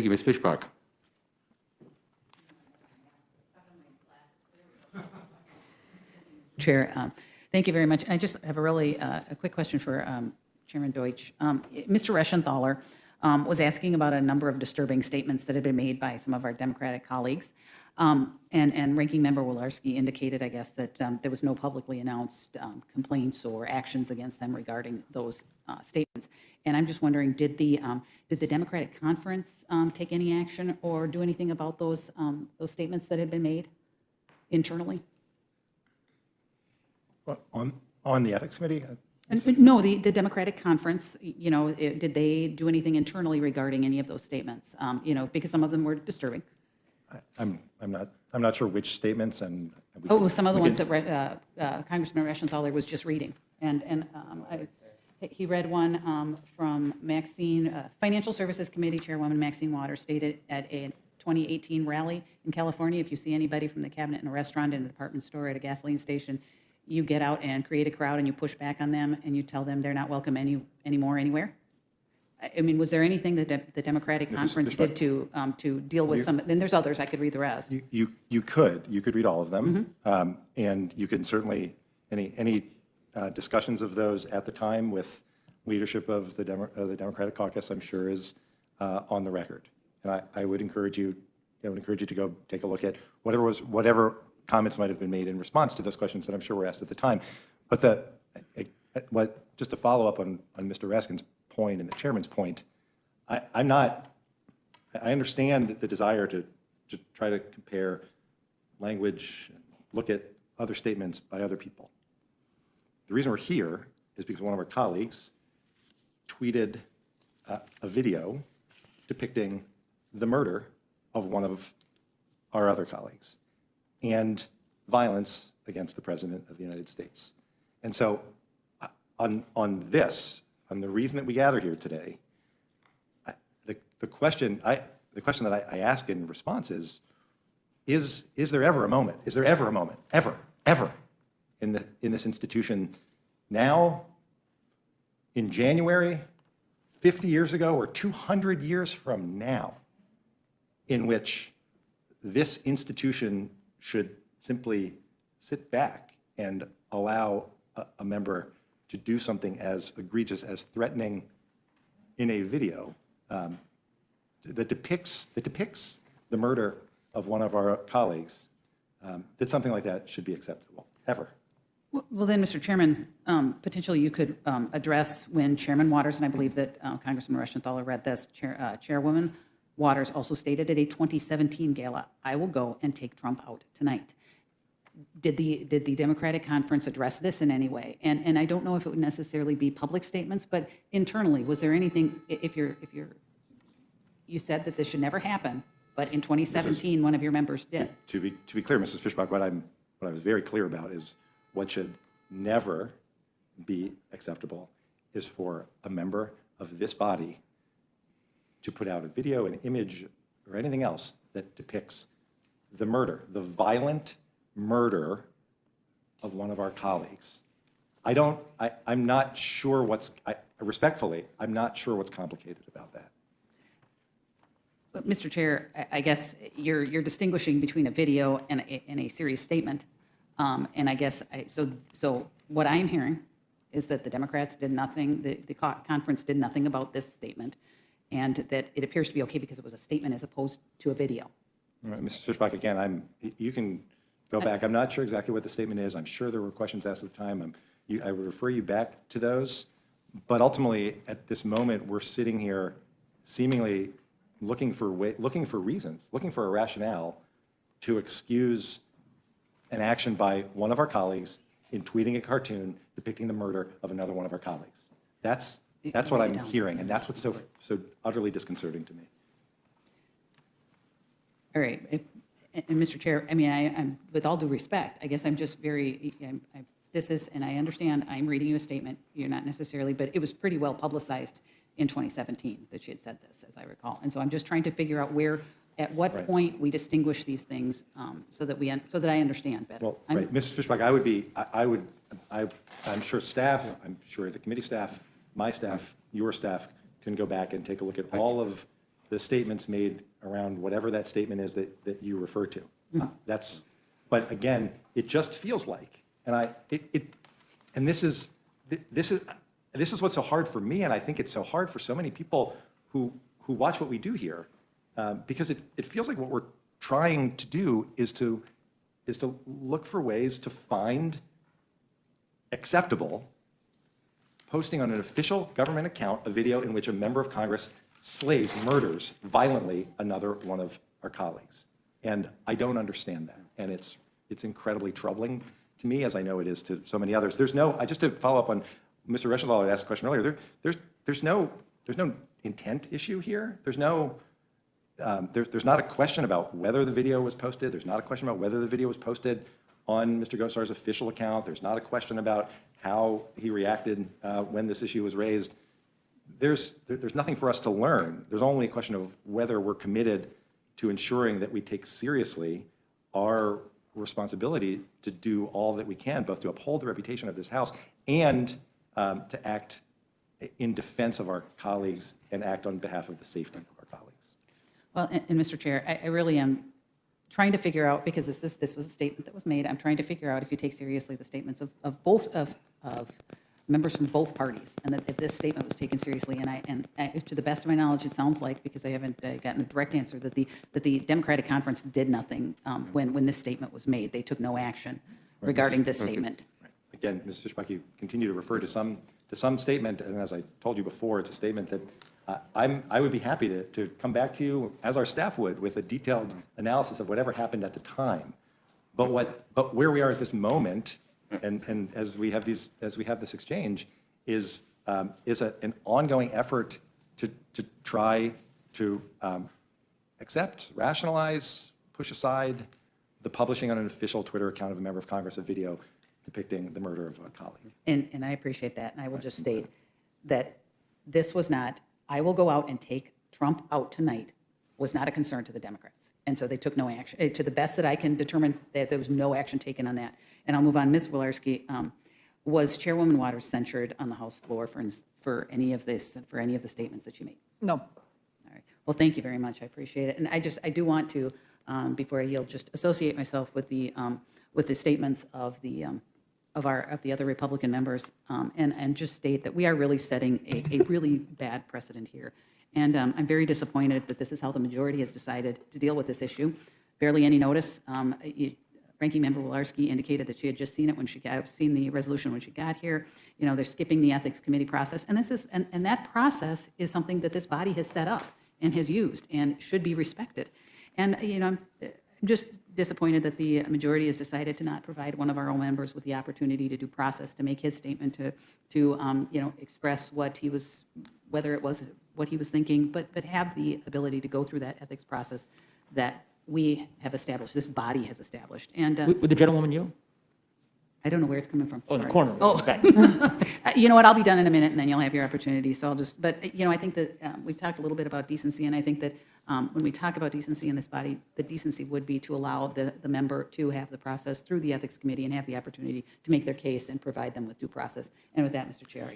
Thank you, Ms. Fischback. Chair, thank you very much. I just have a really a quick question for Chairman Deutsch. Mr. Reschenthaler was asking about a number of disturbing statements that have been made by some of our Democratic colleagues. And Ranking Member Wolarski indicated, I guess, that there was no publicly announced complaints or actions against them regarding those statements. And I'm just wondering, did the Democratic Conference take any action or do anything about those statements that had been made internally? On the Ethics Committee? No, the Democratic Conference, you know, did they do anything internally regarding any of those statements? You know, because some of them were disturbing. I'm not sure which statements and. Some of the ones that Congressman Reschenthaler was just reading. He read one from Maxine, Financial Services Committee Chairwoman Maxine Waters stated at a 2018 rally in California, if you see anybody from the cabinet in a restaurant, in a department store, at a gasoline station, you get out and create a crowd and you push back on them and you tell them they're not welcome anymore anywhere? I mean, was there anything that the Democratic Conference did to deal with some? Then there's others. I could read the rest. You could read all of them, and you can certainly any discussions of those at the time with leadership of the Democratic Caucus, I'm sure, is on the record. And I would encourage you to go take a look at whatever comments might have been made in response to those questions that I'm sure were asked at the time. But just to follow up on Mr. Raskin's point and the chairman's point, I understand the desire to try to compare language, look at other statements by other people. The reason we're here is because one of our colleagues tweeted a video depicting the murder of one of our other colleagues and violence against the President of the United States. And so on the reason that we gather here today, the question that I ask in response is there ever a moment, ever in this institution now, in January, 50 years ago, or 200 years from now, in which this institution should simply sit back and allow a member to do something as egregious as threatening in a video that depicts the murder of one of our colleagues, that something like that should be acceptable, ever. Well, then, Mr. Chairman, potentially you could address when Chairman Waters, and I believe that Congressman Reschenthaler read this, Chairwoman Waters also stated at a 2017 gala, "I will go and take Trump out tonight." Did the Democratic Conference address this in any way? And I don't know if it would necessarily be public statements, but internally, was there anything? You said that this should never happen, but in 2017, one of your members did. To be clear, Mrs. Fischback, what I was very clear about is what should never be acceptable is for a member of this body to put out a video, an image, or anything else that depicts the murder, the violent murder of one of our colleagues. I'm not sure respectfully, I'm not sure what's complicated about that. But Mr. Chair, I guess you're distinguishing between a video and a serious statement. And I guess, so what I'm hearing is that the Democrats did nothing, the conference did nothing about this statement, and that it appears to be okay because it was a statement as opposed to a video. All right, Mrs. Fischback, again, you can go back. I'm not sure exactly what the statement is. I'm sure there were questions asked at the time. I would refer you back to those. But ultimately, at this moment, we're sitting here seemingly looking for reasons, looking for a rationale to excuse an action by one of our colleagues in tweeting a cartoon depicting the murder of another one of our colleagues. That's what I'm hearing, and that's what's so utterly disconcerting to me. All right. And Mr. Chair, I mean, I'm with all due respect, I guess I'm just very, and I understand I'm reading you a statement, you're not necessarily, but it was pretty well publicized in 2017 that she had said this, as I recall. And so I'm just trying to figure out at what point we distinguish these things so that I understand better. Well, right, Mrs. Fischback, I'm sure staff, I'm sure the committee staff, my staff, your staff can go back and take a look at all of the statements made around whatever that statement is that you refer to. But again, it just feels like, and this is what's so hard for me, and I think it's so hard for so many people who watch what we do here, because it feels like what we're trying to do is to look for ways to find acceptable posting on an official government account a video in which a member of Congress murders violently another one of our colleagues. And I don't understand that. And it's incredibly troubling to me, as I know it is to so many others. Just to follow up on Mr. Reschenthal had asked a question earlier, there's no intent issue here. There's not a question about whether the video was posted. There's not a question about whether the video was posted on Mr. Gosars' official account. There's not a question about how he reacted when this issue was raised. There's nothing for us to learn. There's only a question of whether we're committed to ensuring that we take seriously our responsibility to do all that we can, both to uphold the reputation of this House and to act in defense of our colleagues and act on behalf of the safety of our colleagues. Well, and Mr. Chair, I really am trying to figure out, because this was a statement that was made, I'm trying to figure out if you take seriously the statements of both members from both parties, and that if this statement was taken seriously, and to the best of my knowledge, it sounds like, because I haven't gotten a direct answer, that the Democratic Conference did nothing when this statement was made. They took no action regarding this statement. Right. Again, Ms. Fischback, you continue to refer to some statement, and as I told you before, it's a statement that I would be happy to come back to you, as our staff would, with a detailed analysis of whatever happened at the time. But where we are at this moment, and as we have this exchange, is an ongoing effort to try to accept, rationalize, push aside the publishing on an official Twitter account of a member of Congress a video depicting the murder of a colleague. And I appreciate that, and I will just state that this was not, I will go out and take Trump out tonight, was not a concern to the Democrats. And so they took no action. To the best that I can determine, that there was no action taken on that. And I'll move on. Ms. Wolarski, was Chairwoman Waters censured on the House floor for any of the statements that she made? No. All right. Well, thank you very much. I appreciate it. And I do want to, before I yield, just associate myself with the statements of the other Republican members, and just state that we are really setting a really bad precedent here. And I'm very disappointed that this is how the majority has decided to deal with this issue. Barely any notice. Ranking Member Wolarski indicated that she had just seen it when seen the resolution when she got here. You know, they're skipping the Ethics Committee process, and that process is something that this body has set up and has used and should be respected. And I'm just disappointed that the majority has decided to not provide one of our own members with the opportunity to due process, to make his statement, to express what he was, whether it was what he was thinking, but have the ability to go through that ethics process that we have established, this body has established. And With the gentlewoman you? I don't know where it's coming from. Oh, in the Sorry. corner. Oh, Okay. you know what? I'll be done in a minute, and then you'll have your opportunity. So I'll just, but I think that we've talked a little bit about decency, and I think that when we talk about decency in this body, the decency would be to allow the member to have the process through the Ethics Committee and have the opportunity to make their case and provide them with due process. And with that, Mr. Chair,